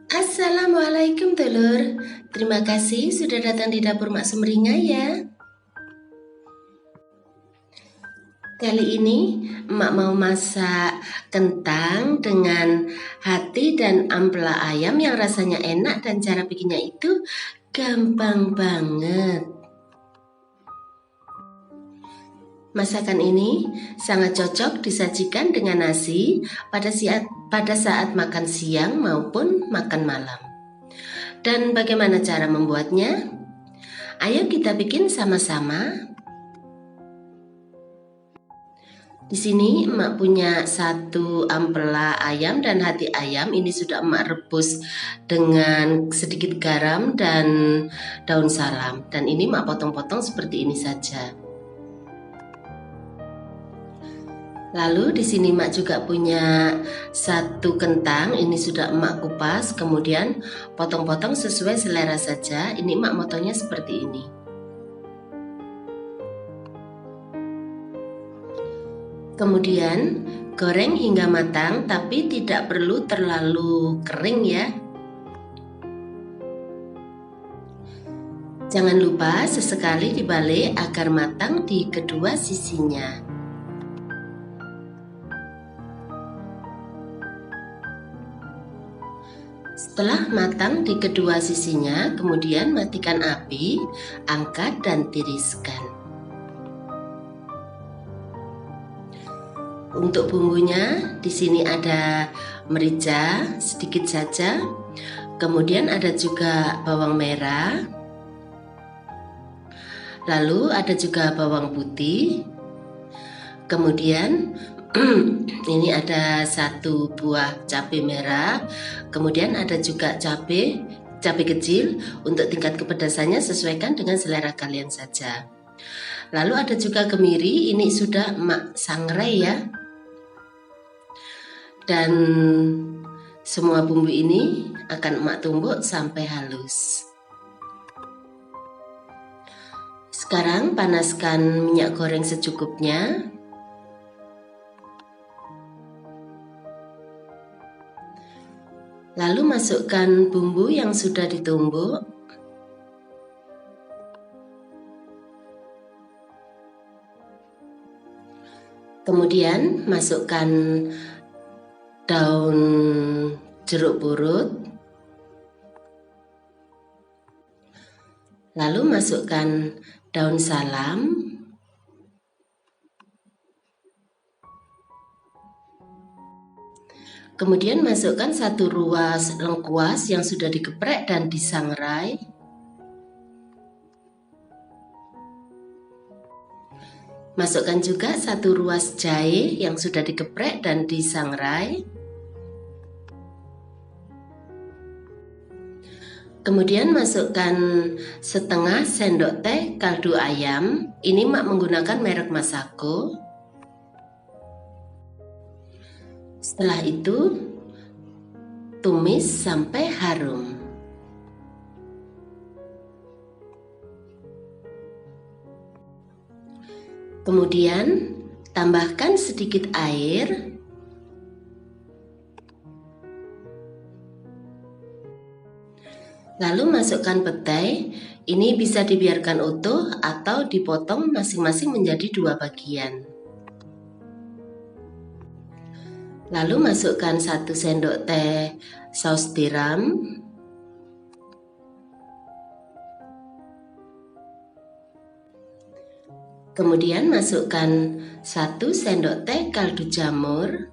Assalamualaikum Telur. Terima kasih sudah datang di dapur Mak Sumringah ya. Kali ini Emak mau masak kentang dengan hati dan ampela ayam yang rasanya enak dan cara bikinnya itu gampang banget. Masakan ini sangat cocok disajikan dengan nasi pada saat makan siang maupun makan malam. Dan bagaimana cara membuatnya? Ayo kita bikin sama-sama. Di sini emak punya satu ampela ayam dan hati ayam. Ini sudah emak rebus dengan sedikit garam dan daun salam. Dan ini emak potong-potong seperti ini saja. Lalu di sini emak juga punya satu kentang. Ini sudah emak kupas, kemudian potong-potong sesuai selera saja. Ini emak motongnya seperti ini. Kemudian goreng hingga matang, tapi tidak perlu terlalu kering ya. Jangan lupa sesekali dibalik agar matang di kedua sisinya. Setelah matang di kedua sisinya, kemudian matikan api, angkat dan tiriskan. Untuk bumbunya, di sini ada merica sedikit saja, kemudian ada juga bawang merah, lalu ada juga bawang putih, kemudian ini ada satu buah cabai merah, kemudian ada juga cabai kecil. Untuk tingkat kepedasannya sesuaikan dengan selera kalian saja. Lalu ada juga kemiri, ini sudah emak sangrai ya. Dan semua bumbu ini akan emak tumbuk sampai halus. Sekarang panaskan minyak goreng secukupnya. Lalu masukkan bumbu yang sudah ditumbuk. Kemudian masukkan daun jeruk purut, lalu masukkan daun salam, kemudian masukkan satu ruas lengkuas yang sudah digeprek dan disangrai, masukkan juga satu ruas jahe yang sudah digeprek dan disangrai. Kemudian masukkan setengah sendok teh kaldu ayam. Ini mak menggunakan merek Masako. Setelah itu tumis sampai harum. Kemudian tambahkan sedikit air. Lalu masukkan petai, ini bisa dibiarkan utuh atau dipotong masing-masing menjadi dua bagian. Lalu masukkan 1 sendok teh saus tiram. Kemudian masukkan 1 sendok teh kaldu jamur.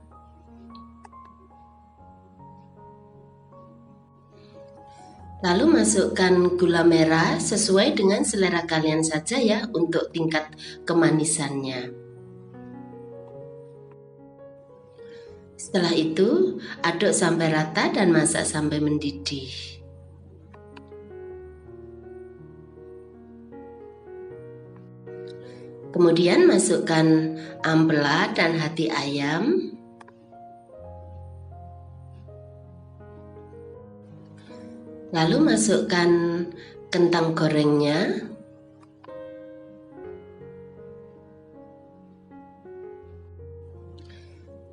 Lalu masukkan gula merah sesuai dengan selera kalian saja ya untuk tingkat kemanisannya. Setelah itu aduk sampai rata dan masak sampai mendidih. Kemudian masukkan ampela dan hati ayam. Lalu masukkan kentang gorengnya.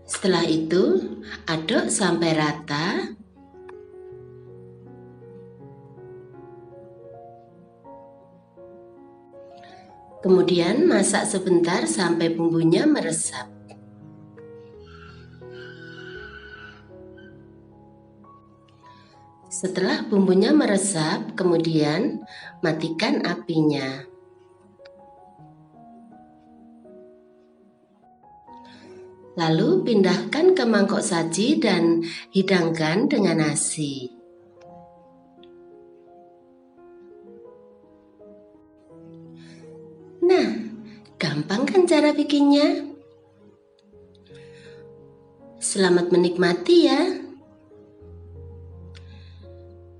Setelah itu aduk sampai rata. Kemudian masak sebentar sampai bumbunya meresap. Setelah bumbunya meresap, kemudian matikan apinya. Lalu pindahkan ke mangkok saji dan hidangkan dengan nasi. Nah, gampang kan cara bikinnya? Selamat menikmati ya.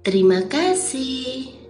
Terima kasih.